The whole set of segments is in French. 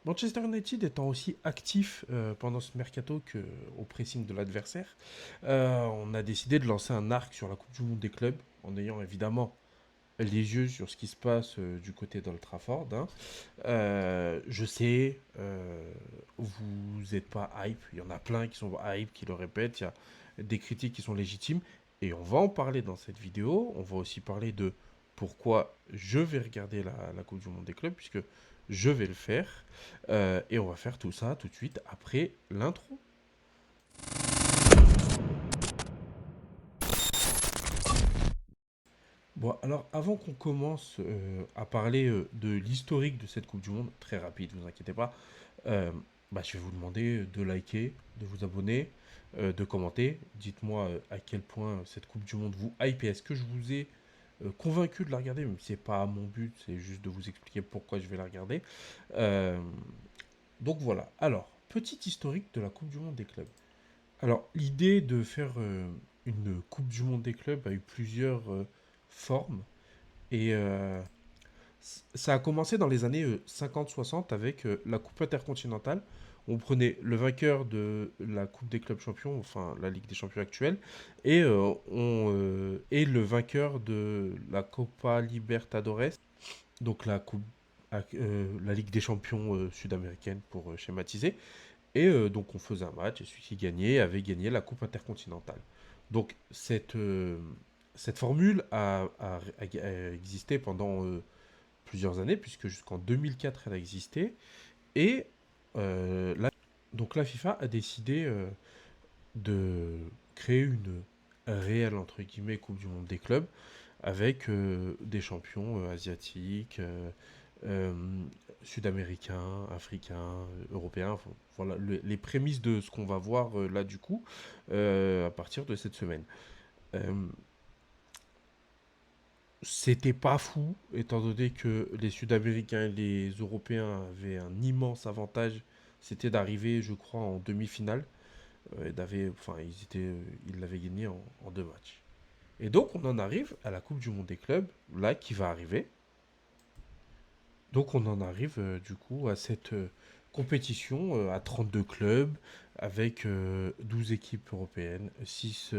Manchester United étant aussi actif pendant ce mercato qu'au pressing de l'adversaire, on a décidé de lancer un arc sur la Coupe du Monde des clubs, en ayant évidemment les yeux sur ce qui se passe du côté d'Old Trafford, hein. Je sais, vous n'êtes pas hype, il y en a plein qui sont hype, qui le répètent, il y a des critiques qui sont légitimes, et on va en parler dans cette vidéo. On va aussi parler de pourquoi je vais regarder la Coupe du Monde des clubs, puisque je vais le faire. Et on va faire tout ça tout de suite après l'intro. Bon, alors avant qu'on commence à parler de l'historique de cette Coupe du Monde, très rapide, vous inquiétez pas, euh, je vais vous demander de liker, de vous abonner, de commenter. Dites-moi à quel point cette Coupe du Monde vous hype et est-ce que je vous ai convaincu de la regarder, même si c'est pas mon but, c'est juste de vous expliquer pourquoi je vais la regarder. Euh, donc voilà. Alors, petit historique de la Coupe du Monde des clubs. Alors, l'idée de faire une Coupe du Monde des clubs a eu plusieurs formes. Et ça a commencé dans les années 50-60 avec la Coupe intercontinentale. On prenait le vainqueur de la Coupe des clubs champions, enfin la Ligue des champions actuelle, et le vainqueur de la Copa Libertadores, donc la Ligue des champions sud-américaine pour schématiser. Et donc on faisait un match et celui qui gagnait avait gagné la Coupe intercontinentale. Donc cette formule a existé pendant plusieurs années, puisque jusqu'en 2004 elle a existé. Et donc la FIFA a décidé de créer une réelle, entre guillemets, Coupe du Monde des clubs, avec des champions asiatiques, euh, sud-américains, africains, européens, enfin, voilà les prémices de ce qu'on va voir là du coup à partir de cette semaine. Euh, C'était pas fou, étant donné que les Sud-Américains et les Européens avaient un immense avantage, c'était d'arriver, je crois, en demi-finale. Enfin, ils l'avaient gagné en deux matchs. Et donc, on en arrive à la Coupe du Monde des clubs, là, qui va arriver. Donc, on en arrive, du coup, à cette compétition à 32 clubs, avec 12 équipes européennes, 6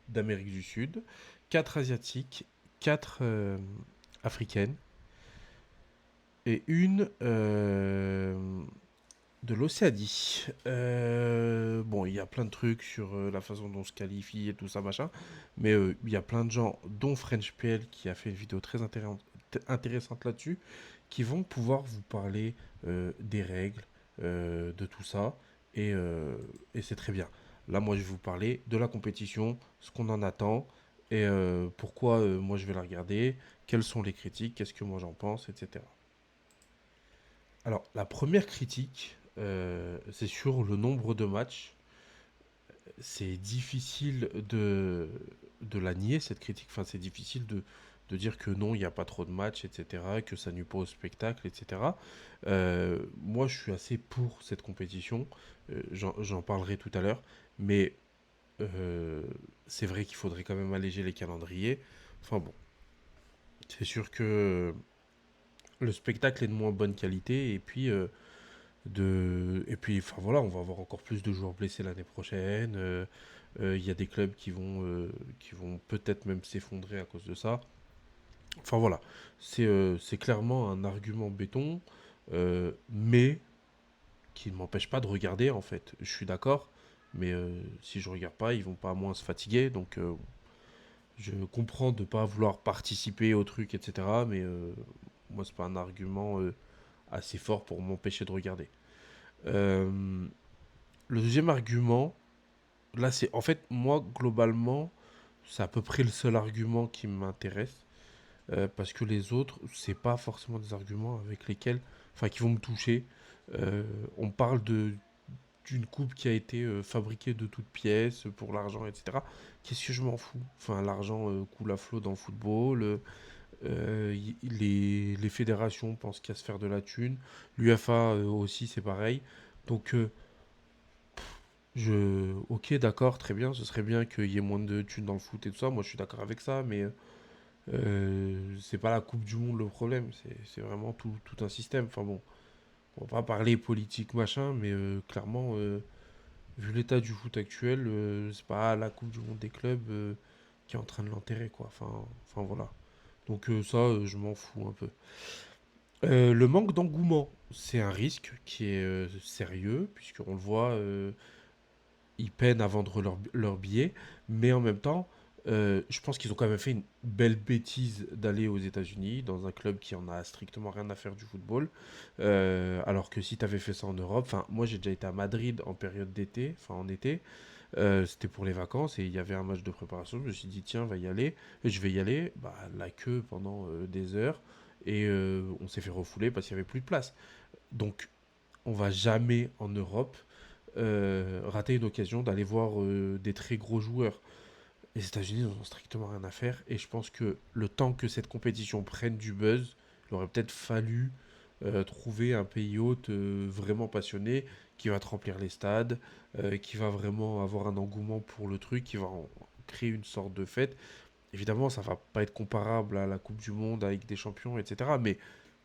d'Amérique du Sud, 4 asiatiques, 4 africaines et une de l'Océanie. Bon, il y a plein de trucs sur la façon dont on se qualifie et tout ça, machin. Mais il y a plein de gens, dont French PL, qui a fait une vidéo très intéressante là-dessus, qui vont pouvoir vous parler des règles, de tout ça. Et c'est très bien. Là, moi, je vais vous parler de la compétition, ce qu'on en attend, et pourquoi moi je vais la regarder, quelles sont les critiques, qu'est-ce que moi j'en pense, etc. Alors, la première critique, c'est sur le nombre de matchs. C'est difficile de la nier, cette critique. Enfin, c'est difficile de dire que non, il n'y a pas trop de matchs, etc., que ça nuit pas au spectacle, etc. Moi, je suis assez pour cette compétition. J'en parlerai tout à l'heure. Mais euh, c'est vrai qu'il faudrait quand même alléger les calendriers. Enfin bon, c'est sûr que le spectacle est de moins bonne qualité. Et puis, enfin voilà, on va avoir encore plus de joueurs blessés l'année prochaine. Il y a des clubs qui vont peut-être même s'effondrer à cause de ça. Enfin voilà, c'est clairement un argument béton, mais qui ne m'empêche pas de regarder en fait. Je suis d'accord, mais si je regarde pas, ils vont pas moins se fatiguer. Donc je comprends de ne pas vouloir participer au truc, etc. Mais moi, c'est pas un argument assez fort pour m'empêcher de regarder. Euh, le deuxième argument, là, c'est en fait, moi, globalement, c'est à peu près le seul argument qui m'intéresse. Parce que les autres, c'est pas forcément des arguments avec lesquels, enfin, qui vont me toucher. On parle d'une coupe qui a été fabriquée de toutes pièces pour l'argent, etc. Qu'est-ce que je m'en fous? Enfin, l'argent coule à flot dans le football. Les fédérations pensent qu'à se faire de la thune. L'UFA aussi, c'est pareil. Donc, ok, d'accord, très bien. Ce serait bien qu'il y ait moins de thunes dans le foot et tout ça. Moi, je suis d'accord avec ça, mais c'est pas la Coupe du Monde le problème. C'est vraiment tout un système. Enfin bon. On va pas parler politique, machin, mais clairement, vu l'état du foot actuel, c'est pas la Coupe du Monde des clubs qui est en train de l'enterrer, quoi. Enfin voilà. Donc ça, je m'en fous un peu. Le manque d'engouement, c'est un risque qui est sérieux, puisqu'on le voit, ils peinent à vendre leurs billets, mais en même temps, je pense qu'ils ont quand même fait une belle bêtise d'aller aux États-Unis, dans un club qui en a strictement rien à faire du football. Alors que si tu avais fait ça en Europe, enfin, moi j'ai déjà été à Madrid en période d'été, enfin en été, c'était pour les vacances et il y avait un match de préparation. Je me suis dit, tiens, va y aller. Et je vais y aller. Bah, la queue pendant des heures. Et on s'est fait refouler parce qu'il n'y avait plus de place. Donc, on va jamais en Europe rater une occasion d'aller voir des très gros joueurs. Les États-Unis n'ont strictement rien à faire. Et je pense que le temps que cette compétition prenne du buzz, il aurait peut-être fallu trouver un pays hôte vraiment passionné qui va te remplir les stades, qui va vraiment avoir un engouement pour le truc, qui va créer une sorte de fête. Évidemment, ça va pas être comparable à la Coupe du Monde avec des champions, etc. Mais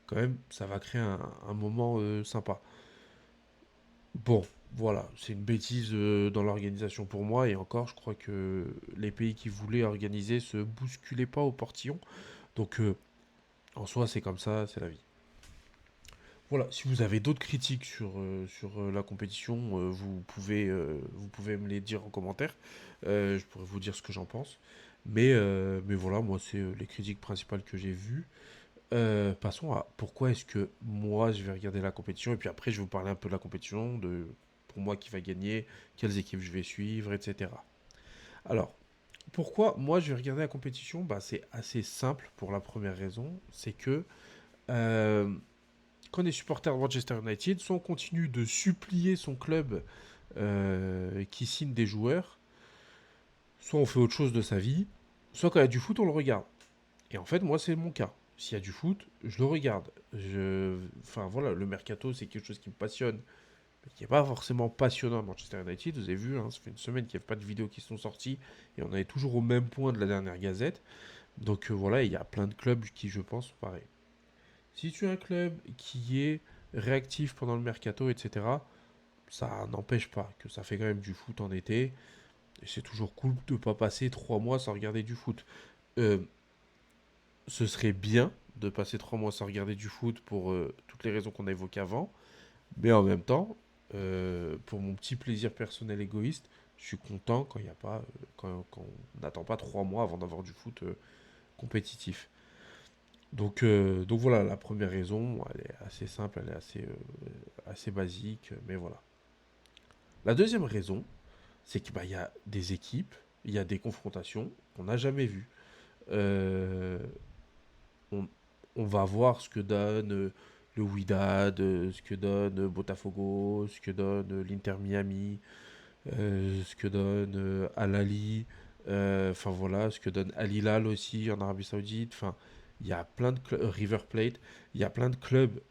quand même, ça va créer un moment sympa. Bon, voilà, c'est une bêtise dans l'organisation pour moi. Et encore, je crois que les pays qui voulaient organiser se bousculaient pas au portillon. Donc, en soi, c'est comme ça, c'est la vie. Voilà, si vous avez d'autres critiques sur la compétition, vous pouvez me les dire en commentaire. Je pourrais vous dire ce que j'en pense. Mais voilà, moi, c'est les critiques principales que j'ai vues. Passons à pourquoi est-ce que moi, je vais regarder la compétition. Et puis après, je vais vous parler un peu de la compétition, de pour moi qui va gagner, quelles équipes je vais suivre, etc. Alors, pourquoi moi, je vais regarder la compétition? Bah, c'est assez simple pour la première raison. C'est que... euh, quand on est supporter de Manchester United, soit on continue de supplier son club qui signe des joueurs, soit on fait autre chose de sa vie, soit quand il y a du foot, on le regarde. Et en fait, moi, c'est mon cas. S'il y a du foot, je le regarde. Enfin voilà, le mercato, c'est quelque chose qui me passionne, mais qui n'est pas forcément passionnant à Manchester United. Vous avez vu, hein, ça fait une semaine qu'il n'y a pas de vidéos qui sont sorties, et on est toujours au même point de la dernière gazette. Donc voilà, il y a plein de clubs qui, je pense, sont pareils. Si tu as un club qui est réactif pendant le mercato, etc., ça n'empêche pas que ça fait quand même du foot en été. Et c'est toujours cool de ne pas passer 3 mois sans regarder du foot. Euh, Ce serait bien de passer 3 mois sans regarder du foot pour toutes les raisons qu'on a évoquées avant. Mais en même temps, pour mon petit plaisir personnel égoïste, je suis content quand il n'y a pas, quand on n'attend pas 3 mois avant d'avoir du foot compétitif. Donc voilà, la première raison, elle est assez simple, elle est assez basique, mais voilà. La deuxième raison, c'est qu'il bah, y a des équipes, il y a des confrontations qu'on n'a jamais vues. Euh, on, on va voir ce que donne le Wydad, ce que donne Botafogo, ce que donne l'Inter Miami, ce que donne Al Ahly, enfin voilà, ce que donne Al Hilal aussi en Arabie Saoudite. Enfin, il y a plein de River Plate, il y a plein de clubs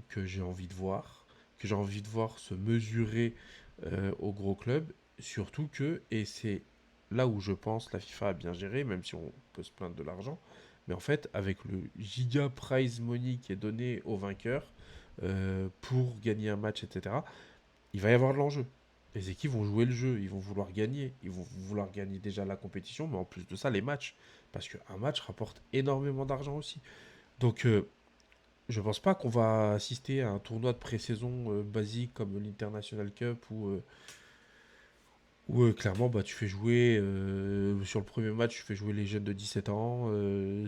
que j'ai envie de voir, que j'ai envie de voir se mesurer aux gros clubs, surtout que, et c'est là où je pense la FIFA a bien géré, même si on peut se plaindre de l'argent, mais en fait, avec le giga prize money qui est donné aux vainqueurs pour gagner un match, etc., il va y avoir de l'enjeu. Les équipes vont jouer le jeu, ils vont vouloir gagner. Ils vont vouloir gagner déjà la compétition, mais en plus de ça, les matchs. Parce qu'un match rapporte énormément d'argent aussi. Donc, je pense pas qu'on va assister à un tournoi de pré-saison basique comme l'International Cup où clairement bah, tu fais jouer sur le premier match, tu fais jouer les jeunes de 17 ans.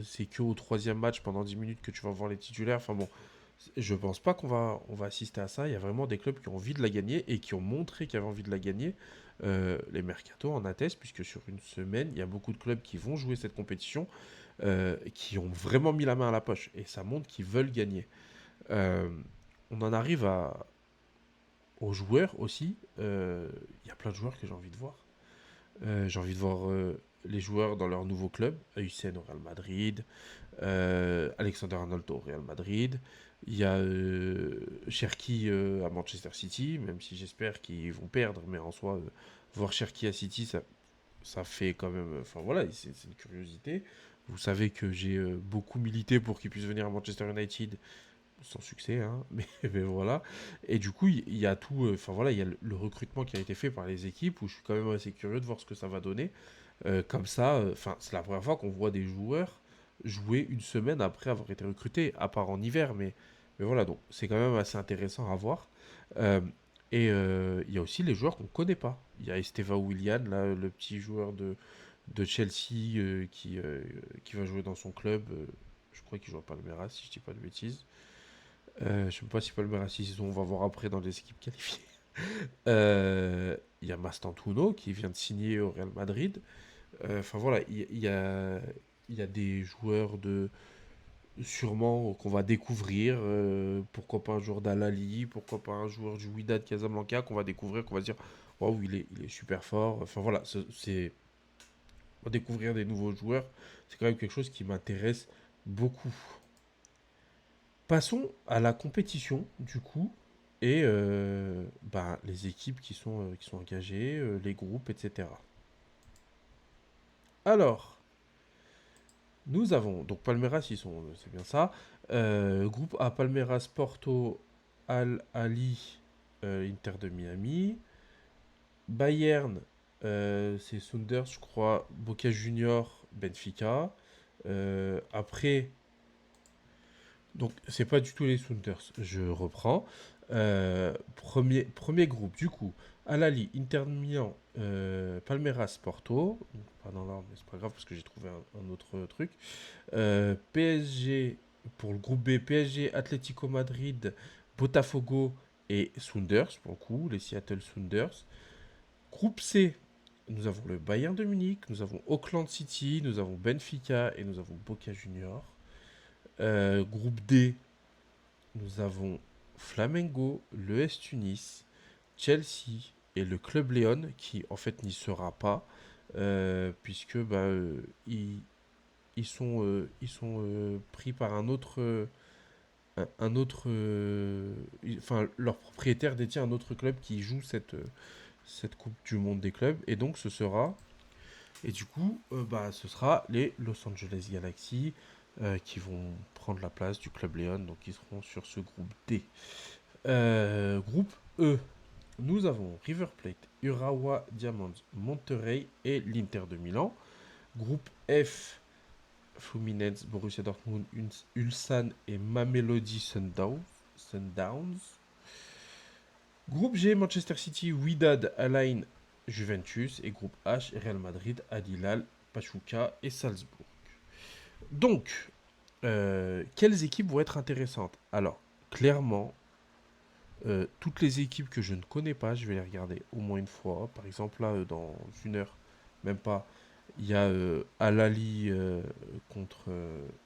C'est que au troisième match pendant 10 minutes que tu vas voir les titulaires. Enfin bon, je pense pas qu'on va assister à ça. Il y a vraiment des clubs qui ont envie de la gagner et qui ont montré qu'ils avaient envie de la gagner. Les mercato en attestent, puisque sur une semaine, il y a beaucoup de clubs qui vont jouer cette compétition, qui ont vraiment mis la main à la poche. Et ça montre qu'ils veulent gagner. Euh, on en arrive aux joueurs aussi. Il y a plein de joueurs que j'ai envie de voir. J'ai envie de voir les joueurs dans leur nouveau club. Hussein au Real Madrid, Alexander Arnold au Real Madrid. Il y a Cherki à Manchester City, même si j'espère qu'ils vont perdre, mais en soi, voir Cherki à City, ça fait quand même. Enfin voilà, c'est une curiosité. Vous savez que j'ai beaucoup milité pour qu'il puisse venir à Manchester United. sans succès, hein, mais voilà. Et du coup, il y a tout, enfin voilà, il y a le recrutement qui a été fait par les équipes où je suis quand même assez curieux de voir ce que ça va donner. Comme ça, enfin, c'est la première fois qu'on voit des joueurs jouer une semaine après avoir été recrutés, à part en hiver, mais voilà, donc c'est quand même assez intéressant à voir. Euh, il y a aussi les joueurs qu'on connaît pas. Il y a Esteva Willian, là, le petit joueur de Chelsea qui va jouer dans son club. Je crois qu'il joue à Palmeiras, si je dis pas de bêtises. Je sais pas si Palmeiras, on va voir après dans les équipes qualifiées. Il y a Mastantuono qui vient de signer au Real Madrid. Enfin voilà, il y a des joueurs sûrement qu'on va découvrir. Pourquoi pas un joueur d'Al-Ahly, pourquoi pas un joueur du Wydad Casablanca qu'on va découvrir, qu'on va se dire waouh, il est super fort. Enfin voilà, découvrir des nouveaux joueurs, c'est quand même quelque chose qui m'intéresse beaucoup. Passons à la compétition, du coup, et les équipes qui sont engagées, les groupes, etc. Alors, nous avons, donc Palmeiras, c'est bien ça. Groupe A, Palmeiras, Porto, Al-Ali, Inter de Miami. Bayern, c'est Sounders, je crois. Boca Junior, Benfica. Après, donc c'est pas du tout les Sounders, je reprends. Premier groupe, du coup, Al-Ali, Inter de Milan, Palmeiras, Porto. Pas dans l'ordre, mais c'est pas grave parce que j'ai trouvé un autre truc. PSG, pour le groupe B, PSG, Atlético Madrid, Botafogo et Sounders, pour le coup, les Seattle Sounders. Groupe C, nous avons le Bayern de Munich, nous avons Auckland City, nous avons Benfica et nous avons Boca Junior. Groupe D, nous avons Flamengo, l'ES Tunis, Chelsea et le Club Léon qui en fait n'y sera pas puisque ils sont pris par un autre enfin leur propriétaire détient un autre club qui joue cette Coupe du Monde des clubs et donc ce sera les Los Angeles Galaxy qui vont prendre la place du Club Léon, donc ils seront sur ce groupe D. Groupe E, nous avons River Plate, Urawa Diamonds, Monterrey et l'Inter de Milan. Groupe F, Fluminense, Borussia Dortmund, Ulsan et Mamelodi Sundowns. Groupe G, Manchester City, Wydad, Al-Ain, Juventus. Et groupe H, Real Madrid, Al Hilal, Pachuca et Salzbourg. Donc, quelles équipes vont être intéressantes? Alors, clairement, toutes les équipes que je ne connais pas, je vais les regarder au moins une fois. Par exemple, là, dans une heure, même pas, il y a Al-Ali contre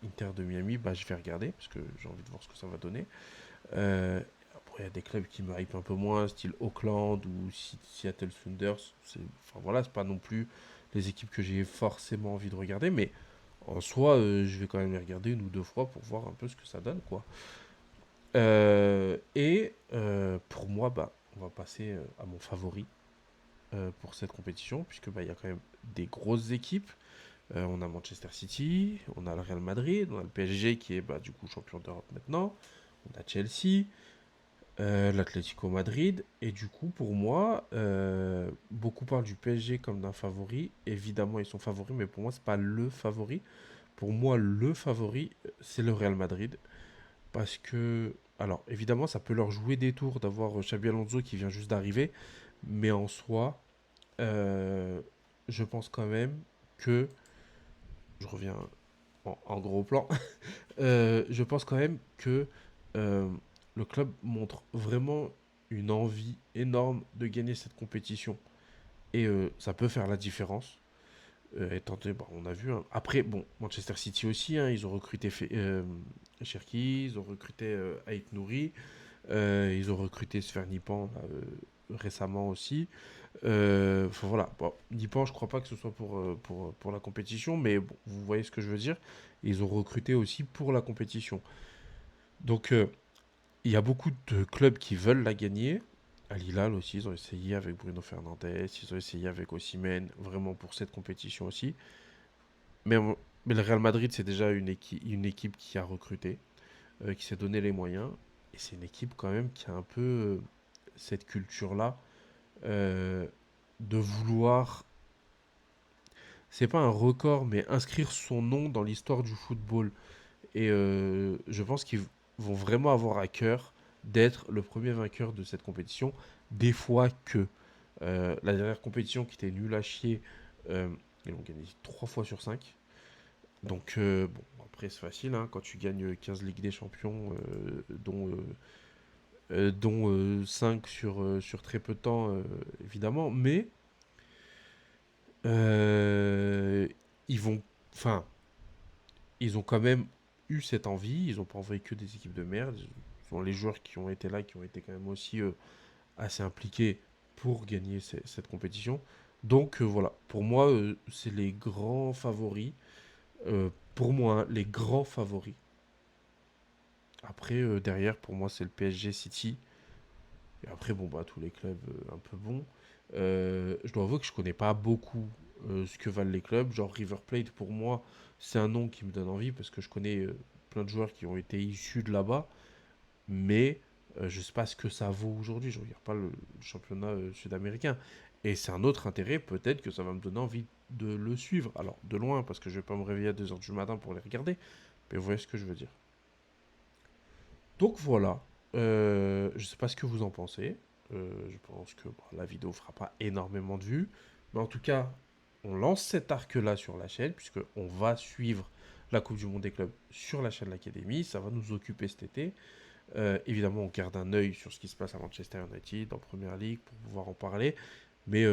Inter de Miami. Bah, je vais regarder parce que j'ai envie de voir ce que ça va donner. Euh, Après, il y a des clubs qui me hype un peu moins, style Auckland ou Seattle Sounders. Enfin voilà, c'est pas non plus les équipes que j'ai forcément envie de regarder, mais en soi, je vais quand même les regarder une ou deux fois pour voir un peu ce que ça donne, quoi. Pour moi, on va passer à mon favori pour cette compétition, puisque il y a quand même des grosses équipes. On a Manchester City, on a le Real Madrid, on a le PSG qui est du coup champion d'Europe maintenant, on a Chelsea, l'Atlético Madrid, et du coup pour moi, beaucoup parlent du PSG comme d'un favori. Évidemment, ils sont favoris, mais pour moi, c'est pas le favori. Pour moi, le favori, c'est le Real Madrid. Parce que, alors évidemment, ça peut leur jouer des tours d'avoir Xabi Alonso qui vient juste d'arriver, mais en soi, euh, je pense quand même que, je reviens en gros plan, je pense quand même que euh, le club montre vraiment une envie énorme de gagner cette compétition. Et ça peut faire la différence. Étant donné, on a vu, hein. Après, bon, Manchester City aussi, hein, ils ont recruté Cherki, ils ont recruté Ait Nouri, ils ont recruté Svernipan récemment aussi. Enfin voilà, bon, Nipan, je crois pas que ce soit pour la compétition, mais bon, vous voyez ce que je veux dire. Ils ont recruté aussi pour la compétition. Donc, il y a beaucoup de clubs qui veulent la gagner. Al Hilal aussi, ils ont essayé avec Bruno Fernandes, ils ont essayé avec Osimhen, vraiment pour cette compétition aussi. Mais, mais le Real Madrid, c'est déjà une équipe qui a recruté. qui s'est donné les moyens. Et c'est une équipe quand même qui a un peu cette culture-là euh, de vouloir, c'est pas un record, mais inscrire son nom dans l'histoire du football. Et je pense qu'ils vont vraiment avoir à cœur d'être le premier vainqueur de cette compétition, des fois que la dernière compétition qui était nulle à chier, euh, ils l'ont gagné 3 fois sur 5. Donc, bon, après, c'est facile, hein, quand tu gagnes 15 Ligues des Champions, dont 5 sur très peu de temps, évidemment. Mais euh, ils vont. Enfin, ils ont quand même eu cette envie. Ils n'ont pas envoyé que des équipes de merde. Ils ont les joueurs qui ont été là, qui ont été quand même aussi assez impliqués pour gagner cette compétition. Donc voilà, pour moi, c'est les grands favoris. Pour moi, hein, les grands favoris. Après, derrière, pour moi, c'est le PSG City. Et après, bon, bah, tous les clubs un peu bons. Je dois avouer que je connais pas beaucoup ce que valent les clubs. Genre River Plate, pour moi, c'est un nom qui me donne envie parce que je connais plein de joueurs qui ont été issus de là-bas. Mais je sais pas ce que ça vaut aujourd'hui. Je regarde pas le championnat sud-américain. Et c'est un autre intérêt, peut-être que ça va me donner envie de le suivre. Alors, de loin, parce que je vais pas me réveiller à 2 heures du matin pour les regarder. Mais vous voyez ce que je veux dire. Donc voilà. Je sais pas ce que vous en pensez. Je pense que bon, la vidéo fera pas énormément de vues. Mais en tout cas, on lance cet arc-là sur la chaîne, puisque on va suivre la Coupe du Monde des clubs sur la chaîne de l'Académie. Ça va nous occuper cet été. Évidemment, on garde un œil sur ce qui se passe à Manchester United en Première Ligue pour pouvoir en parler. Mais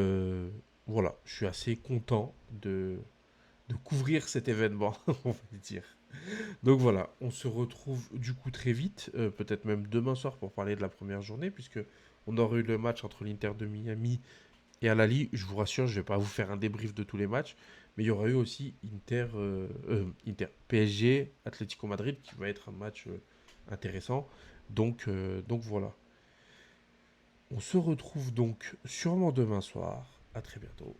voilà, je suis assez content de couvrir cet événement, on va dire. Donc voilà, on se retrouve du coup très vite, peut-être même demain soir pour parler de la première journée, puisque on aura eu le match entre l'Inter de Miami et Al-Ahly. Je vous rassure, je ne vais pas vous faire un débrief de tous les matchs, mais il y aura eu aussi Inter PSG, Atlético Madrid, qui va être un match intéressant. Donc voilà. On se retrouve donc sûrement demain soir. À très bientôt.